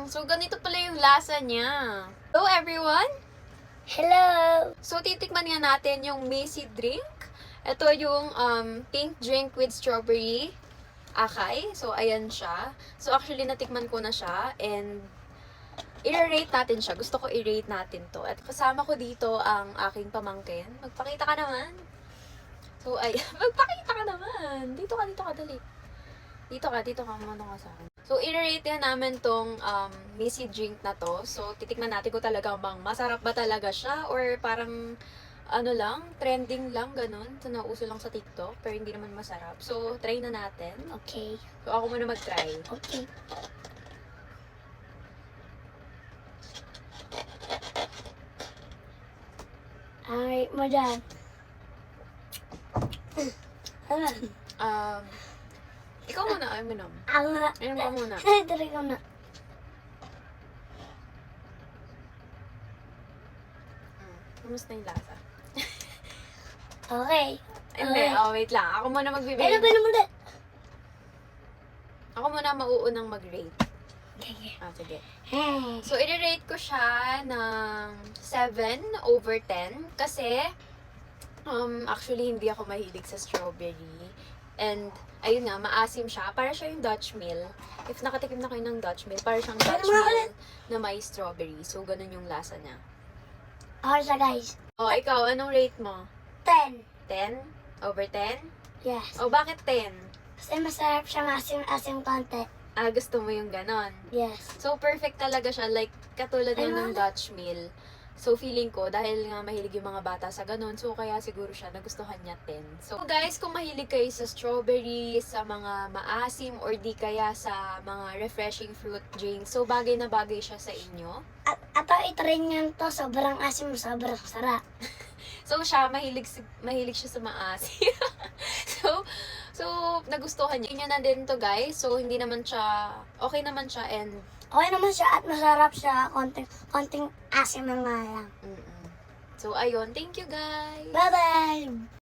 So, ganito pala yung lasa niya. Hello, everyone! Hello! So, titikman nga natin yung Macy drink. Ito yung pink drink with strawberry acai. So, ayan siya. So, actually, natikman ko na siya. And, i-rate natin siya. Gusto ko i-rate natin to. At kasama ko dito ang aking pamangkin. Magpakita ka naman. So, ay, magpakita ka naman. Dito ka, dali. Dito ka, umano ka sa akin. So, i-rate nga namin tong Macy drink na to. So, titikman natin kung talagang bang masarap ba talaga siya or parang ano lang, trending lang, ganun. So, nauso lang sa TikTok, pero hindi naman masarap. So, try na natin. Okay. So, ako muna mag-try. Okay. Ay, mo dyan. Ano? Ikaw muna, ay minom. Ako na. Inom ka muna. Try ko na. Kumusta yung lasa? Okay. Hindi, wait lang. Ako muna Ano magbibigay. ba naman ulit? Ako muna mauunang mag-rate. Okay. Sige. Hey. So, i-rate ko siya ng 7/10 kasi actually hindi ako mahilig sa strawberry. And ayun nga, maasim siya. Para siya yung Dutch Mill. If nakatikim na kayo ng Dutch Mill, para siyang Dutch Mill na may strawberry. So, ganun yung lasa niya. Okay siya, guys. Oh, ikaw, anong rate mo? 10. 10/10? Yes. Oh, bakit 10? Kasi masarap siya, masim-asim konti. Gusto mo yung ganon. Yes. So, perfect talaga siya. Like, katulad yun ng Dutch Mill. So, feeling ko, dahil nga mahilig yung mga bata sa ganun, so kaya siguro siya nagustuhan niya 10. So, guys, kung mahilig kayo sa strawberry, sa mga maasim, or di kaya sa mga refreshing fruit drinks, so bagay na bagay siya sa inyo. At ito rin yan to, sobrang asim, sobrang sarap. So, siya, mahilig siya sa maasim. so, nagustuhan niya. Yun na din to, guys. So, hindi naman siya, okay naman siya, and Okay naman siya at masarap siya. Konting asim na nga lang. So, ayun. Thank you, guys! Bye-bye!